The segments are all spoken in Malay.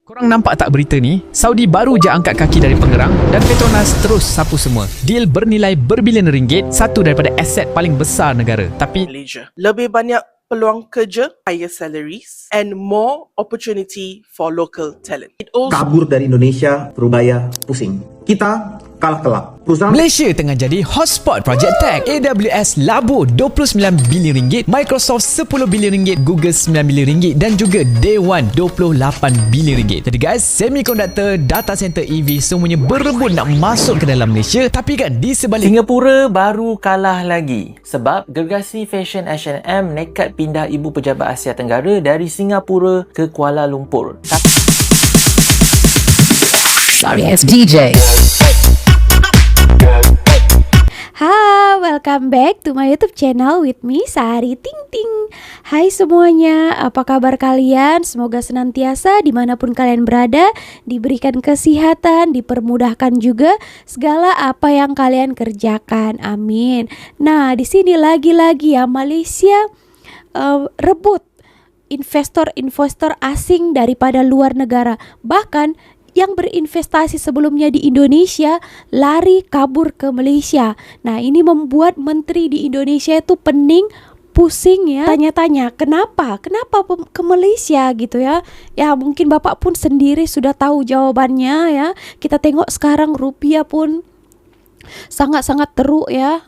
Korang nampak tak berita ni? Saudi baru je angkat kaki dari penggerang dan Petronas terus sapu semua. Deal bernilai berbilion ringgit, satu daripada aset paling besar negara. Tapi Malaysia. Lebih banyak peluang kerja, higher salaries and more opportunity for local talent. It also Kabur dari Indonesia, Surabaya, pusing. Kita kalah telak. Perusahaan Malaysia tengah jadi hotspot Project Tech. AWS labur 29 bilion ringgit, Microsoft 10 bilion ringgit, Google 9 bilion ringgit dan juga Day One 28 bilion ringgit. Jadi guys, semiconductor, data center EV semuanya berebut nak masuk ke dalam Malaysia. Tapi kan di sebalik Singapura baru kalah lagi sebab gergasi fashion H&M nekat pindah ibu pejabat Asia Tenggara dari Singapura ke Kuala Lumpur. Sorry, it's DJ. Hi, welcome back to my YouTube channel with me, Sari Ting Ting. Hai semuanya, apa kabar kalian? Semoga senantiasa dimanapun kalian berada diberikan kesehatan, dipermudahkan juga segala apa yang kalian kerjakan. Amin. Nah, di sini lagi-lagi ya Malaysia rebut investor-investor asing daripada luar negara. Bahkan yang berinvestasi sebelumnya di Indonesia lari kabur ke Malaysia. Nah, ini membuat menteri di Indonesia itu pening, pusing ya, tanya-tanya kenapa ke Malaysia gitu ya. Ya mungkin Bapak pun sendiri sudah tahu jawabannya ya. Kita tengok sekarang rupiah pun sangat-sangat teruk ya.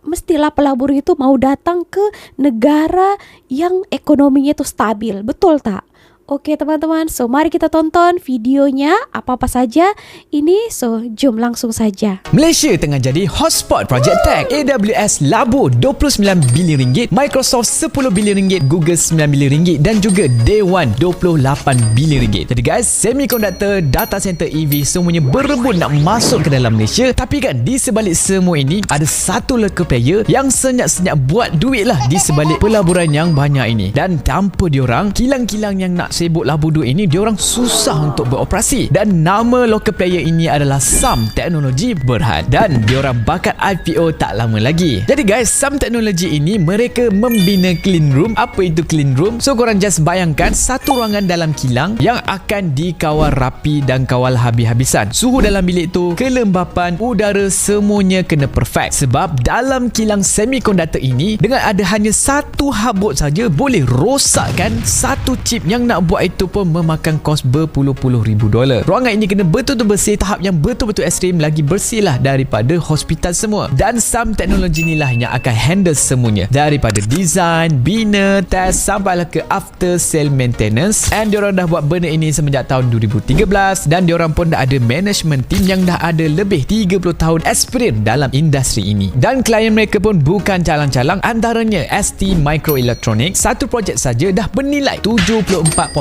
Mestilah pelabur itu mau datang ke negara yang ekonominya itu stabil, betul tak? Oke teman-teman, so mari kita tonton videonya apa-apa saja ini, so jom langsung saja. Malaysia tengah jadi hotspot Project Tech. AWS labur 29 bilion ringgit, Microsoft 10 bilion ringgit, Google 9 bilion ringgit dan juga Day One 28 bilion ringgit. Jadi guys, semiconductor, data center EV semuanya berebut nak masuk ke dalam Malaysia. Tapi kan di sebalik semua ini ada satu local player yang senyap-senyap buat duit lah di sebalik pelaburan yang banyak ini. Dan tanpa diorang, kilang-kilang yang nak sibuk labur duit ini, diorang susah untuk beroperasi. Dan nama local player ini adalah Sam Teknologi Berhad dan diorang bakat IPO tak lama lagi. Jadi guys, Sam Teknologi ini mereka membina clean room. Apa itu clean room? So korang just bayangkan satu ruangan dalam kilang yang akan dikawal rapi dan kawal habis-habisan. Suhu dalam bilik tu, kelembapan, udara semuanya kena perfect. Sebab dalam kilang semiconductor ini dengan ada hanya satu habuk saja boleh rosakkan satu chip yang nak buat itu pun memakan kos berpuluh-puluh ribu dolar. Ruangan ini kena betul-betul bersih, tahap yang betul-betul ekstrim, lagi bersih lah daripada hospital semua. Dan Sam Teknologi inilah yang akan handle semuanya, daripada design, bina, test sampailah ke after sale maintenance. And diorang dah buat benda ini semenjak tahun 2013 dan diorang pun dah ada management team yang dah ada lebih 30 tahun experience dalam industri ini. Dan klien mereka pun bukan calang-calang, antaranya ST Microelectronics. Satu projek saja dah bernilai 74.8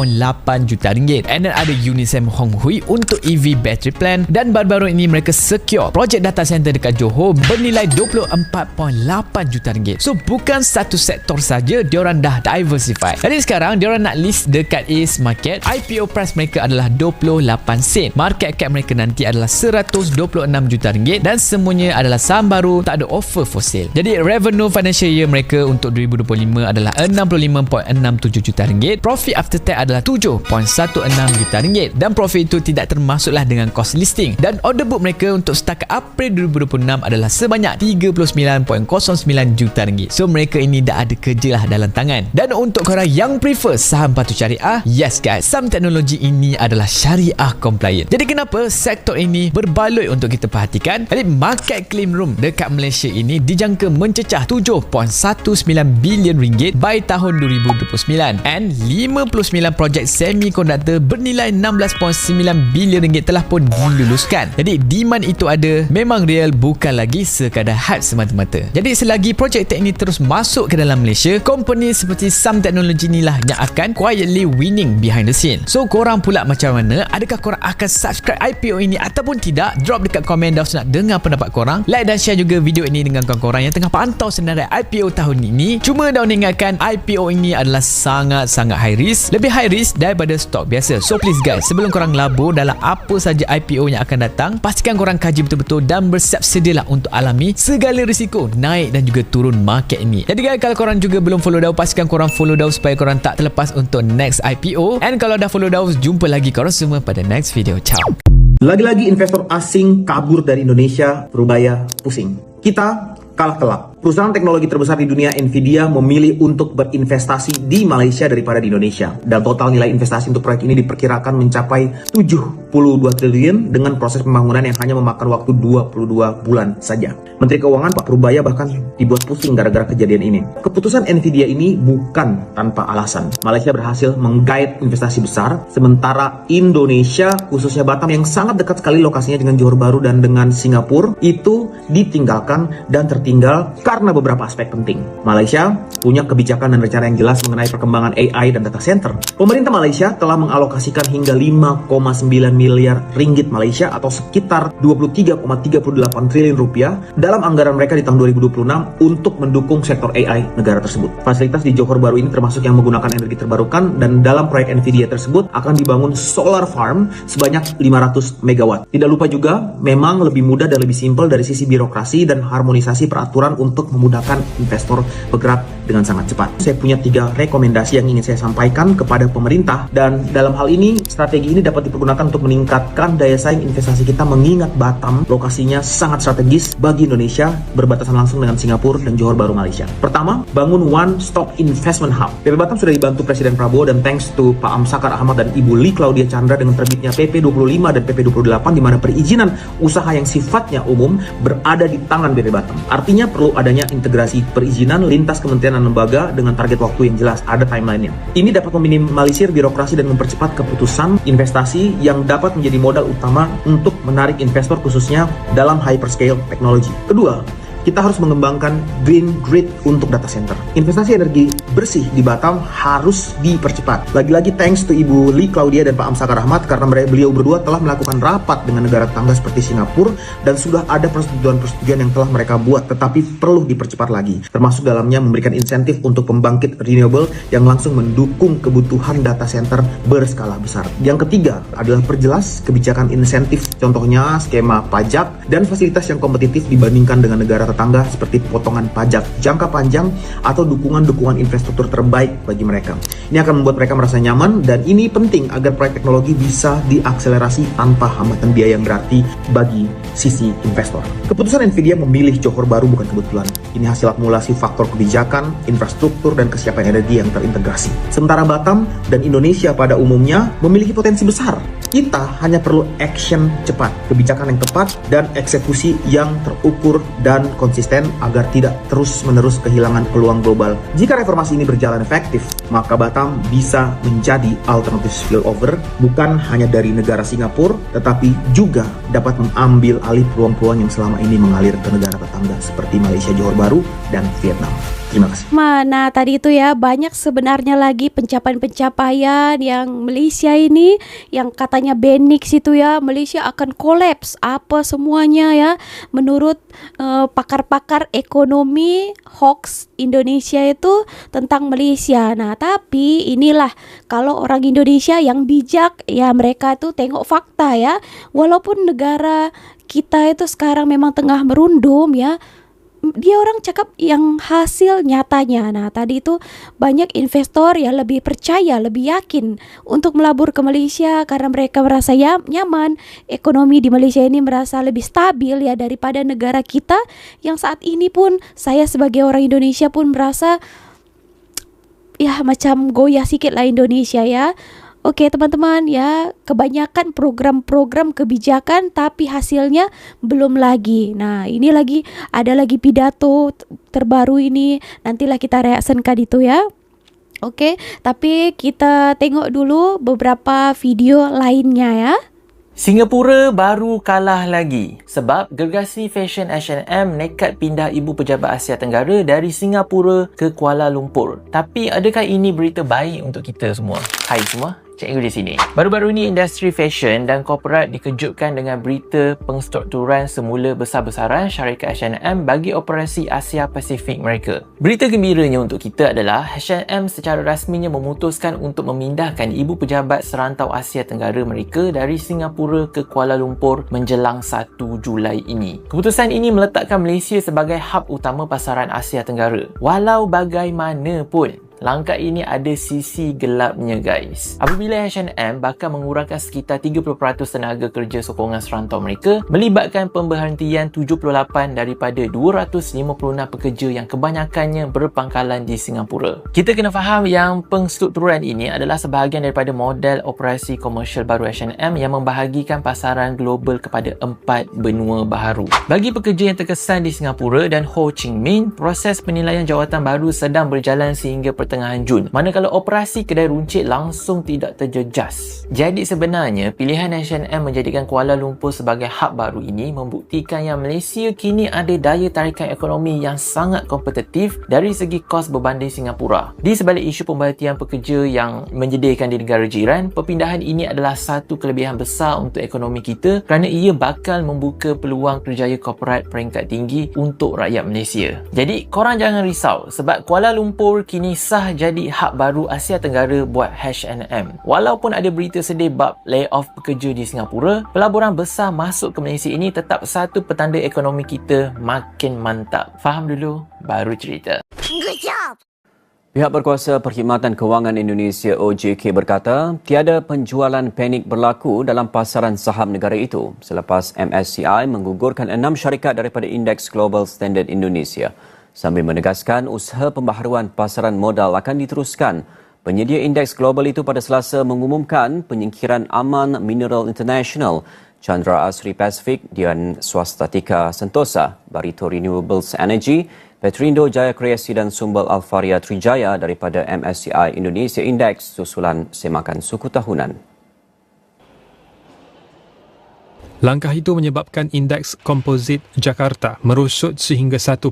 juta ringgit. And then ada Unisem Honghui untuk EV battery plant. Dan baru-baru ini mereka secure projek data center dekat Johor bernilai 24.8 juta ringgit. So bukan satu sektor saja, diorang dah diversify. Jadi sekarang diorang nak list dekat ACE Market. IPO price mereka adalah 28 sen. Market cap mereka nanti adalah 126 juta ringgit dan semuanya adalah saham baru, tak ada offer for sale. Jadi revenue financial year mereka untuk 2025 adalah 65.67 juta ringgit. Profit after tax adalah 7.16 juta ringgit dan profit itu tidak termasuklah dengan cost listing. Dan order book mereka untuk setakat April 2026 adalah sebanyak 39.09 juta ringgit. So mereka ini dah ada kerja lah dalam tangan. Dan untuk korang yang prefer saham patuh syariah, yes guys, Sam Teknologi ini adalah syariah compliant. Jadi kenapa sektor ini berbaloi untuk kita perhatikan? Jadi market clean room dekat Malaysia ini dijangka mencecah 7.19 bilion ringgit by tahun 2029 and 59 projek semiconductor bernilai 16.9 bilion ringgit telah pun diluluskan. Jadi demand itu ada, memang real, bukan lagi sekadar hype semata-mata. Jadi selagi projek tech ini terus masuk ke dalam Malaysia, company seperti Sam Teknologi inilah yang akan quietly winning behind the scene. So korang pula macam mana? Adakah korang akan subscribe IPO ini ataupun tidak? Drop dekat komen dah nak dengar pendapat korang. Like dan share juga video ini dengan korang yang tengah pantau senarai IPO tahun ini. Cuma daun ingatkan, IPO ini adalah sangat-sangat high risk. Lebih high risk daripada stok biasa. So please guys, sebelum korang labur dalam apa saja IPO yang akan datang, pastikan korang kaji betul-betul dan bersiap sedialah untuk alami segala risiko naik dan juga turun market ini. Jadi guys, kalau korang juga belum follow Daus, pastikan korang follow Daus supaya korang tak terlepas untuk next IPO. And kalau dah follow Daus, jumpa lagi korang semua pada next video. Ciao. Lagi-lagi investor asing kabur dari Indonesia, Rubaya pusing. Kita kalah telak. Perusahaan teknologi terbesar di dunia, Nvidia, memilih untuk berinvestasi di Malaysia daripada di Indonesia. Dan total nilai investasi untuk proyek ini diperkirakan mencapai 72 triliun dengan proses pembangunan yang hanya memakan waktu 22 bulan saja. Menteri Keuangan Pak Rubaya bahkan dibuat pusing gara-gara kejadian ini. Keputusan Nvidia ini bukan tanpa alasan. Malaysia berhasil menggait investasi besar, sementara Indonesia, khususnya Batam yang sangat dekat sekali lokasinya dengan Johor Bahru dan dengan Singapura, itu ditinggalkan dan tertinggal karena beberapa aspek penting. Malaysia punya kebijakan dan rencana yang jelas mengenai perkembangan AI dan data center. Pemerintah Malaysia telah mengalokasikan hingga 5,9 miliar ringgit Malaysia atau sekitar 23,38 triliun rupiah dalam anggaran mereka di tahun 2026 untuk mendukung sektor AI negara tersebut. Fasilitas di Johor Bahru ini termasuk yang menggunakan energi terbarukan, dan dalam proyek Nvidia tersebut akan dibangun solar farm sebanyak 500 megawatt. Tidak lupa juga, memang lebih mudah dan lebih simpel dari sisi birokrasi dan harmonisasi peraturan untuk memudahkan investor bergerak dengan sangat cepat. Saya punya 3 rekomendasi yang ingin saya sampaikan kepada pemerintah, dan dalam hal ini strategi ini dapat dipergunakan untuk meningkatkan daya saing investasi kita, mengingat Batam lokasinya sangat strategis bagi Indonesia, berbatasan langsung dengan Singapura dan Johor Bahru Malaysia. Pertama, bangun One Stop Investment Hub. PP Batam sudah dibantu Presiden Prabowo dan thanks to Pak Amsakar Ahmad dan Ibu Lee Claudia Chandra dengan terbitnya PP 25 dan PP 28, di mana perizinan usaha yang sifatnya umum berada di tangan PP Batam. Artinya perlu adanya integrasi perizinan lintas kementerian dan lembaga dengan target waktu yang jelas, ada timelinenya. Ini dapat meminimalisir birokrasi dan mempercepat keputusan investasi yang dapat menjadi modal utama untuk menarik investor khususnya dalam hyperscale technology. Kedua, kita harus mengembangkan green grid untuk data center. Investasi energi bersih di Batam harus dipercepat. Lagi-lagi thanks to Ibu Lee Claudia dan Pak Amsakar Ahmad, karena beliau berdua telah melakukan rapat dengan negara tetangga seperti Singapura, dan sudah ada persetujuan-persetujuan yang telah mereka buat, tetapi perlu dipercepat lagi. Termasuk dalamnya memberikan insentif untuk pembangkit renewable yang langsung mendukung kebutuhan data center berskala besar. Yang ketiga adalah perjelas kebijakan insentif, contohnya skema pajak dan fasilitas yang kompetitif dibandingkan dengan negara tetangga seperti potongan pajak jangka panjang atau dukungan-dukungan infrastruktur terbaik bagi mereka. Ini akan membuat mereka merasa nyaman, dan ini penting agar proyek teknologi bisa diakselerasi tanpa hambatan biaya yang berarti bagi sisi investor. Keputusan Nvidia memilih Johor Bahru bukan kebetulan. Ini hasil akumulasi faktor kebijakan, infrastruktur, dan kesiapan energi yang terintegrasi. Sementara Batam dan Indonesia pada umumnya memiliki potensi besar. Kita hanya perlu action cepat, kebijakan yang tepat, dan eksekusi yang terukur dan konsisten agar tidak terus-menerus kehilangan peluang global. Jika reformasi ini berjalan efektif, maka Batam bisa menjadi alternatif spillover bukan hanya dari negara Singapura, tetapi juga dapat mengambil alih peluang-peluang yang selama ini mengalir ke negara tetangga seperti Malaysia, Johor Bahru, dan Vietnam. Terima kasih. Nah, tadi itu ya, banyak sebenarnya lagi pencapaian-pencapaian yang Malaysia ini, yang katanya Benix itu ya, Malaysia akan kolaps apa semuanya ya, menurut pakar-pakar ekonomi hoax Indonesia itu tentang Malaysia. Nah, tapi inilah kalau orang Indonesia yang bijak ya, mereka tuh tengok fakta ya. Walaupun negara kita itu sekarang memang tengah merundum ya, dia orang cakap yang hasil nyatanya. Nah, tadi itu banyak investor yang lebih percaya, lebih yakin untuk melabur ke Malaysia karena mereka merasa nyaman. Ekonomi di Malaysia ini merasa lebih stabil ya daripada negara kita yang saat ini pun saya sebagai orang Indonesia pun merasa ya macam goyah sikit lah Indonesia ya. Oke teman-teman ya, kebanyakan program-program kebijakan tapi hasilnya belum lagi. Nah, ini ada lagi pidato terbaru ini, nantilah kita reaksikan itu ya. Oke, tapi kita tengok dulu beberapa video lainnya ya. Singapura baru kalah lagi sebab gergasi fashion H&M nekat pindah ibu pejabat Asia Tenggara dari Singapura ke Kuala Lumpur. Tapi adakah ini berita baik untuk kita semua? Hai semua, cikgu di sini. Baru-baru ni industri fashion dan korporat dikejutkan dengan berita pengstrukturan semula besar-besaran syarikat H&M bagi operasi Asia Pasifik mereka. Berita gembiranya untuk kita adalah H&M secara rasminya memutuskan untuk memindahkan ibu pejabat serantau Asia Tenggara mereka dari Singapura ke Kuala Lumpur menjelang 1 Julai ini. Keputusan ini meletakkan Malaysia sebagai hub utama pasaran Asia Tenggara. Walau bagaimanapun, langkah ini ada sisi gelapnya guys. Apabila H&M bakal mengurangkan sekitar 30% tenaga kerja sokongan serantau mereka, melibatkan pemberhentian 78 daripada 256 pekerja yang kebanyakannya berpangkalan di Singapura. Kita kena faham yang pengstrukturan ini adalah sebahagian daripada model operasi komersial baru H&M yang membahagikan pasaran global kepada 4 benua baharu. Bagi pekerja yang terkesan di Singapura dan Ho Chi Minh, proses penilaian jawatan baru sedang berjalan sehingga pertengahan Jun, manakala operasi kedai runcit langsung tidak terjejas. Jadi sebenarnya pilihan H&M menjadikan Kuala Lumpur sebagai hub baru ini membuktikan yang Malaysia kini ada daya tarikan ekonomi yang sangat kompetitif dari segi kos berbanding Singapura. Di sebalik isu pemberhentian pekerja yang menjedihkan di negara jiran, perpindahan ini adalah satu kelebihan besar untuk ekonomi kita kerana ia bakal membuka peluang kerjaya korporat peringkat tinggi untuk rakyat Malaysia. Jadi korang jangan risau sebab Kuala Lumpur kini jadi hub baru Asia Tenggara buat H&M. Walaupun ada berita sedih bab layoff pekerja di Singapura, pelaburan besar masuk ke Malaysia ini tetap satu petanda ekonomi kita makin mantap. Faham dulu, baru cerita. Good job! Pihak Berkuasa Perkhidmatan Kewangan Indonesia OJK berkata, tiada penjualan panik berlaku dalam pasaran saham negara itu selepas MSCI menggugurkan 6 syarikat daripada Indeks Global Standard Indonesia. Sambil menegaskan usaha pembaharuan pasaran modal akan diteruskan. Penyedia indeks global itu pada Selasa mengumumkan penyingkiran Aman Mineral International, Chandra Asri Pacific dan Swastatika Sentosa, Barito Renewables Energy, Petrindo Jaya Kreasi dan Sumbel Alfaria Trijaya daripada MSCI Indonesia Index susulan semakan suku tahunan. Langkah itu menyebabkan indeks komposit Jakarta merosot sehingga 1.92%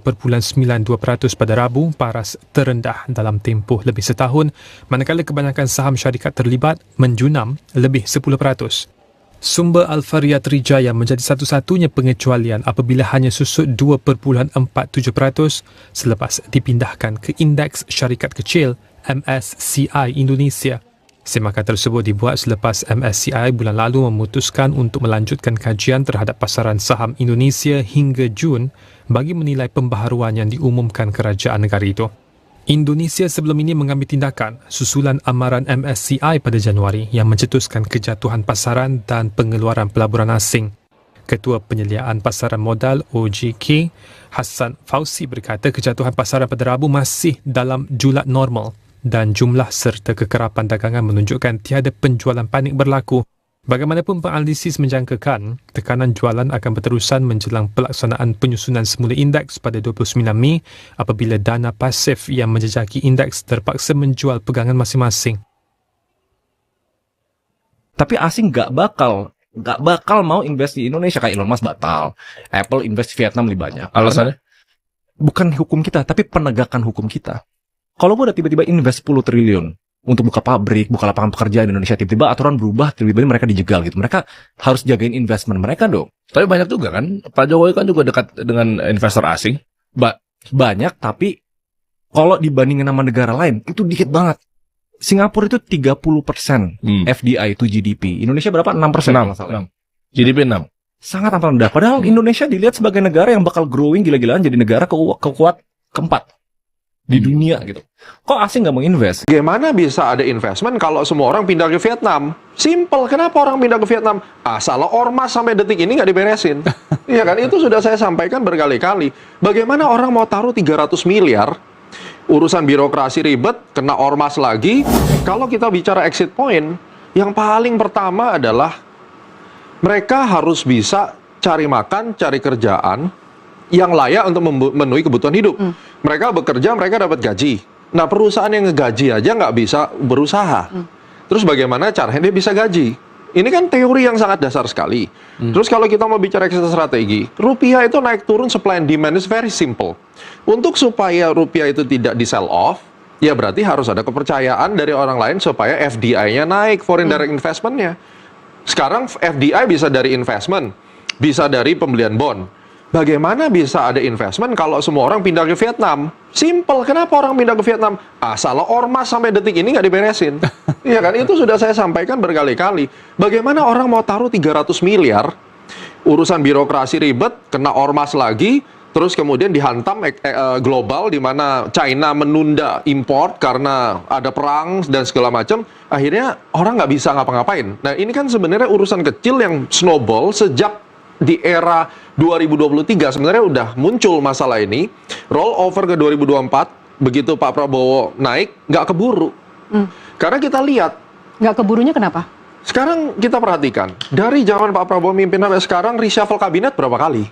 pada Rabu, paras terendah dalam tempoh lebih setahun, manakala kebanyakan saham syarikat terlibat menjunam lebih 10%. Sumber Alfaria Trijaya menjadi satu-satunya pengecualian apabila hanya susut 2.47% selepas dipindahkan ke indeks syarikat kecil MSCI Indonesia. Semakan tersebut dibuat selepas MSCI bulan lalu memutuskan untuk melanjutkan kajian terhadap pasaran saham Indonesia hingga Jun bagi menilai pembaharuan yang diumumkan kerajaan negara itu. Indonesia sebelum ini mengambil tindakan susulan amaran MSCI pada Januari yang mencetuskan kejatuhan pasaran dan pengeluaran pelaburan asing. Ketua Penyeliaan Pasaran Modal OJK, Hassan Fauzi berkata kejatuhan pasaran pada Rabu masih dalam julat normal dan jumlah serta kekerapan dagangan menunjukkan tiada penjualan panik berlaku. Bagaimanapun penganalisis menjangkakan tekanan jualan akan berterusan menjelang pelaksanaan penyusunan semula indeks pada 29 Mei apabila dana pasif yang menjejaki indeks terpaksa menjual pegangan masing-masing. Tapi asing gak bakal mau invest di Indonesia. Kayak Elon Musk batal, Apple invest di Vietnam lebih banyak. Alasannya? Bukan hukum kita, tapi penegakan hukum kita. Kalau gue udah tiba-tiba invest 10 triliun untuk buka pabrik, buka lapangan pekerjaan di Indonesia, tiba-tiba aturan berubah, tiba-tiba mereka dijegal gitu. Mereka harus jagain investment mereka dong. Tapi banyak juga kan, Pak Jokowi kan juga dekat dengan investor asing. Banyak, tapi kalau dibandingin sama negara lain, itu dikit banget. Singapura itu 30% FDI to GDP. Indonesia berapa? 6%. 6. GDP 6. Sangat amat rendah. Padahal Indonesia dilihat sebagai negara yang bakal growing gila-gilaan, jadi negara kekuat keempat di dunia gitu. Kok asing nggak mau invest? Bagaimana bisa ada investment kalau semua orang pindah ke Vietnam? Simple, kenapa orang pindah ke Vietnam? Salah ormas sampai detik ini nggak diberesin. Iya kan, itu sudah saya sampaikan berkali-kali. Bagaimana orang mau taruh 300 miliar, urusan birokrasi ribet, kena ormas lagi. Kalau kita bicara exit point, yang paling pertama adalah mereka harus bisa cari makan, cari kerjaan yang layak untuk memenuhi kebutuhan hidup. Mereka bekerja, mereka dapat gaji. Nah, perusahaan yang ngegaji aja nggak bisa berusaha. Terus bagaimana caranya dia bisa gaji? Ini kan teori yang sangat dasar sekali. Terus kalau kita mau bicara exit strategi, rupiah itu naik turun supply and demand is very simple. Untuk supaya rupiah itu tidak di sell off, ya berarti harus ada kepercayaan dari orang lain supaya FDI-nya naik, foreign direct investment-nya. Sekarang FDI bisa dari investment, bisa dari pembelian bond. Bagaimana bisa ada investment kalau semua orang pindah ke Vietnam? Simple, kenapa orang pindah ke Vietnam? Salah ormas sampai detik ini nggak diberesin. Iya kan, itu sudah saya sampaikan berkali-kali. Bagaimana orang mau taruh 300 miliar, urusan birokrasi ribet, kena ormas lagi, terus kemudian dihantam global di mana China menunda import karena ada perang dan segala macam. Akhirnya orang nggak bisa ngapa-ngapain. Nah ini kan sebenarnya urusan kecil yang snowball sejak di era 2023 sebenarnya udah muncul masalah ini. Roll over ke 2024, begitu Pak Prabowo naik, nggak keburu. Karena kita lihat. Nggak keburunya kenapa? Sekarang kita perhatikan, dari zaman Pak Prabowo mimpin sampai sekarang, reshuffle kabinet berapa kali?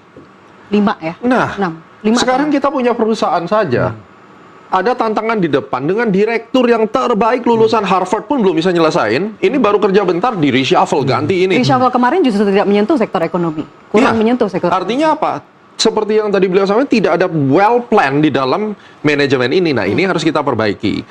5 ya? Nah, 5 sekarang kita punya perusahaan saja. Ada tantangan di depan dengan direktur yang terbaik lulusan Harvard pun belum bisa nyelesain. Ini baru kerja bentar di reshuffle, ganti ini. Reshuffle kemarin justru tidak menyentuh sektor ekonomi. Kurang menyentuh sektor. Artinya apa? Seperti yang tadi beliau sampaikan, tidak ada well plan di dalam manajemen ini. Nah, ini harus kita perbaiki.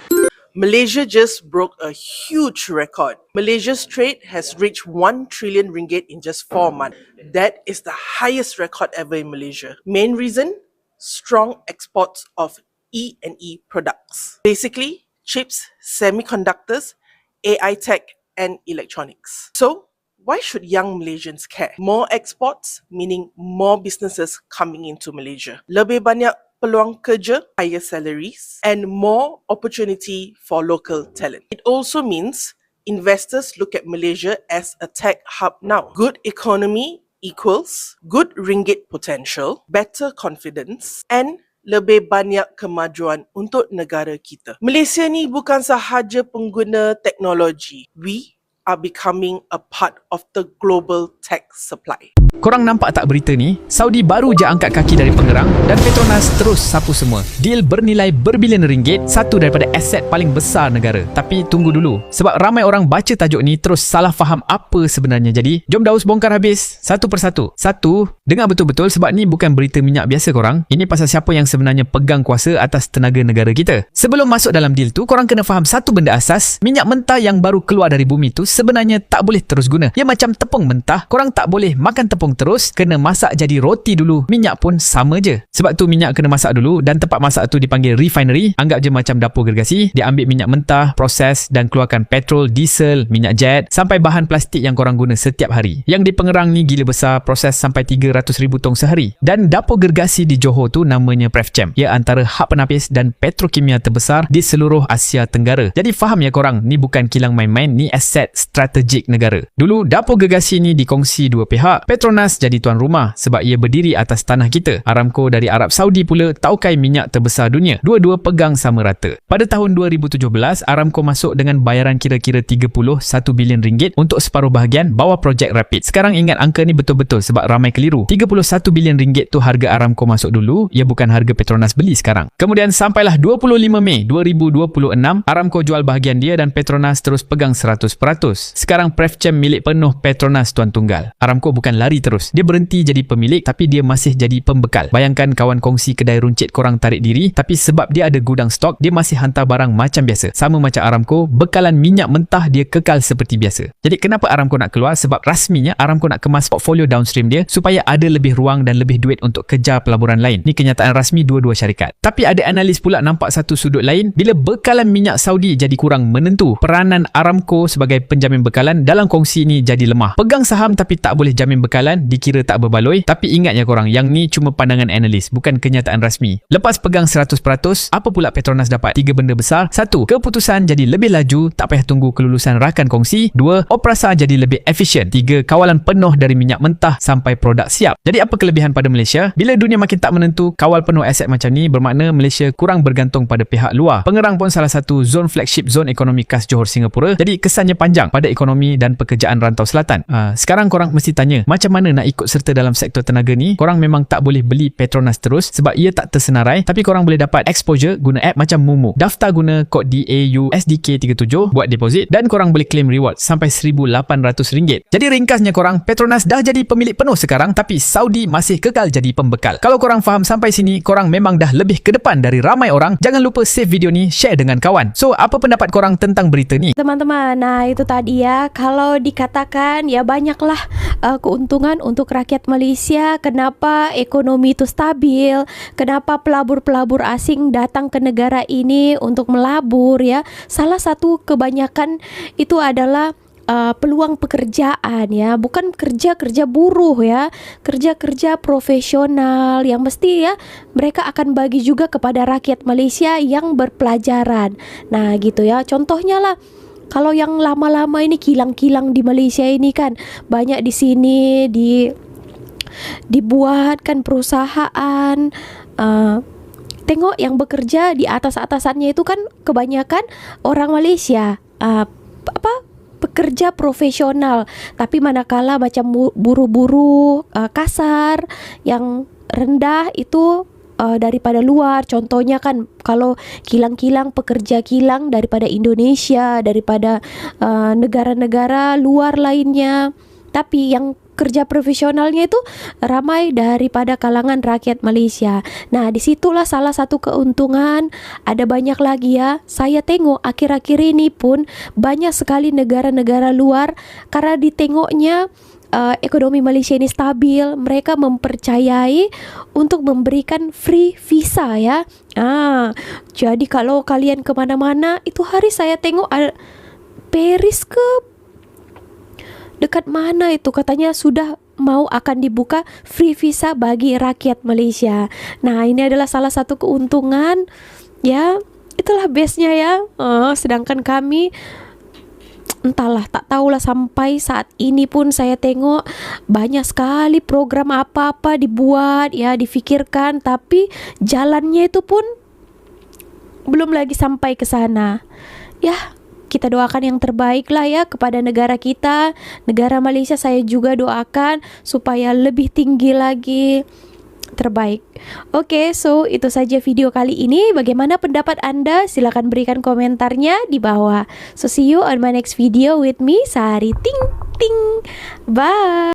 Malaysia just broke a huge record. Malaysia's trade has reached 1 trillion ringgit in just 4 months. That is the highest record ever in Malaysia. Main reason? Strong exports of E&E products. Basically, chips, semiconductors, AI tech, and electronics. So, why should young Malaysians care? More exports, meaning more businesses coming into Malaysia. Lebih banyak peluang kerja, higher salaries, and more opportunity for local talent. It also means investors look at Malaysia as a tech hub now. Good economy equals good ringgit potential, better confidence, and lebih banyak kemajuan untuk negara kita. Malaysia ni bukan sahaja pengguna teknologi. We are becoming a part of the global tech supply. Korang nampak tak berita ni? Saudi baru je angkat kaki dari Pengerang dan Petronas terus sapu semua. Deal bernilai berbilion ringgit, satu daripada aset paling besar negara. Tapi tunggu dulu, sebab ramai orang baca tajuk ni terus salah faham apa sebenarnya jadi. Jom Daus bongkar habis, satu persatu. Satu, dengar betul-betul sebab ni bukan berita minyak biasa korang. Ini pasal siapa yang sebenarnya pegang kuasa atas tenaga negara kita. Sebelum masuk dalam deal tu, korang kena faham satu benda asas. Minyak mentah yang baru keluar dari bumi tu sebenarnya tak boleh terus guna. Ia macam tepung mentah, korang tak boleh makan tepung terus, kena masak jadi roti dulu. Minyak pun sama je. Sebab tu minyak kena masak dulu dan tempat masak tu dipanggil refinery. Anggap je macam dapur gergasi. Dia ambil minyak mentah, proses dan keluarkan petrol, diesel, minyak jet sampai bahan plastik yang korang guna setiap hari. Yang di Pengerang ni gila besar, proses sampai 300,000 tong sehari. Dan dapur gergasi di Johor tu namanya Prefchem. Ia antara hub penapis dan petrokimia terbesar di seluruh Asia Tenggara. Jadi faham ya korang, ni bukan kilang main-main, ni aset strategik negara. Dulu dapur gergasi ni dikongsi dua pihak. Petronas jadi tuan rumah sebab ia berdiri atas tanah kita. Aramco dari Arab Saudi pula taukai minyak terbesar dunia. Dua-dua pegang sama rata. Pada tahun 2017, Aramco masuk dengan bayaran kira-kira 31 bilion ringgit untuk separuh bahagian bawah projek Rapid. Sekarang ingat angka ni betul-betul sebab ramai keliru. 31 bilion ringgit tu harga Aramco masuk dulu, ia bukan harga Petronas beli sekarang. Kemudian sampailah 25 Mei 2026, Aramco jual bahagian dia dan Petronas terus pegang 100%. Sekarang Prefchem milik penuh Petronas tuan tunggal. Aramco bukan lari terus. Dia berhenti jadi pemilik tapi dia masih jadi pembekal. Bayangkan kawan kongsi kedai runcit korang tarik diri tapi sebab dia ada gudang stok, dia masih hantar barang macam biasa. Sama macam Aramco, bekalan minyak mentah dia kekal seperti biasa. Jadi kenapa Aramco nak keluar? Sebab rasminya Aramco nak kemas portfolio downstream dia supaya ada lebih ruang dan lebih duit untuk kejar pelaburan lain. Ni kenyataan rasmi dua-dua syarikat. Tapi ada analis pula nampak satu sudut lain. Bila bekalan minyak Saudi jadi kurang menentu, peranan Aramco sebagai penjamin bekalan dalam kongsi ni jadi lemah. Pegang saham tapi tak boleh jamin bekalan dikira tak berbaloi. Tapi ingat ya korang, yang ni cuma pandangan analis, bukan kenyataan rasmi. Lepas pegang 100%, apa pula Petronas dapat? 3 benda besar. 1. Keputusan jadi lebih laju, tak payah tunggu kelulusan rakan kongsi. 2. Operasi jadi lebih efisien. 3. Kawalan penuh dari minyak mentah sampai produk siap. Jadi apa kelebihan pada Malaysia? Bila dunia makin tak menentu, kawal penuh aset macam ni bermakna Malaysia kurang bergantung pada pihak luar. Pengerang pun salah satu zon flagship zon ekonomi khas Johor Singapura. Jadi kesannya panjang pada ekonomi dan pekerjaan rantau selatan. Sekarang korang mesti tanya, macam mana mana nak ikut serta dalam sektor tenaga ni, korang memang tak boleh beli Petronas terus sebab ia tak tersenarai, tapi korang boleh dapat exposure guna app macam Momo. Daftar guna kod DAU SDK37 buat deposit dan korang boleh claim reward sampai RM1,800. Jadi ringkasnya korang, Petronas dah jadi pemilik penuh sekarang, tapi Saudi masih kekal jadi pembekal. Kalau korang faham sampai sini, korang memang dah lebih ke depan dari ramai orang. Jangan lupa save video ni, share dengan kawan. So, apa pendapat korang tentang berita ni? Teman-teman, nah itu tadi ya, kalau dikatakan ya banyaklah keuntungan untuk rakyat Malaysia. Kenapa ekonomi itu stabil, kenapa pelabur-pelabur asing datang ke negara ini untuk melabur ya. Salah satu kebanyakan itu adalah peluang pekerjaan ya, bukan kerja buruh ya, kerja profesional yang mesti ya mereka akan bagi juga kepada rakyat Malaysia yang berpelajaran. Nah gitu ya, contohnya lah kalau yang lama-lama ini kilang-kilang di Malaysia ini kan banyak di sini dibuatkan perusahaan. Tengok yang bekerja di atas-atasannya itu kan kebanyakan orang Malaysia, pekerja profesional. Tapi manakala macam buruh-buruh kasar yang rendah itu daripada luar, contohnya kan kalau kilang-kilang, pekerja kilang daripada Indonesia, daripada negara-negara luar lainnya. Tapi yang kerja profesionalnya itu ramai daripada kalangan rakyat Malaysia. Nah, disitulah salah satu keuntungan. Ada banyak lagi ya. Saya tengok akhir-akhir ini pun banyak sekali negara-negara luar karena ditengoknya ekonomi Malaysia ini stabil, mereka mempercayai untuk memberikan free visa ya. Jadi kalau kalian kemana-mana, itu hari saya tengok Paris ke dekat mana itu katanya sudah mau akan dibuka free visa bagi rakyat Malaysia. Nah ini adalah salah satu keuntungan ya, itulah base-nya ya. Sedangkan kami entahlah, tak tahulah sampai saat ini pun saya tengok banyak sekali program apa-apa dibuat ya, difikirkan, tapi jalannya itu pun belum lagi sampai ke sana. Ya, kita doakan yang terbaik lah ya kepada negara kita, negara Malaysia. Saya juga doakan supaya lebih tinggi lagi, terbaik. Oke, so itu saja video kali ini. Bagaimana pendapat Anda? Silakan berikan komentarnya di bawah. So see you on my next video with me, Sari Ting Ting. Bye.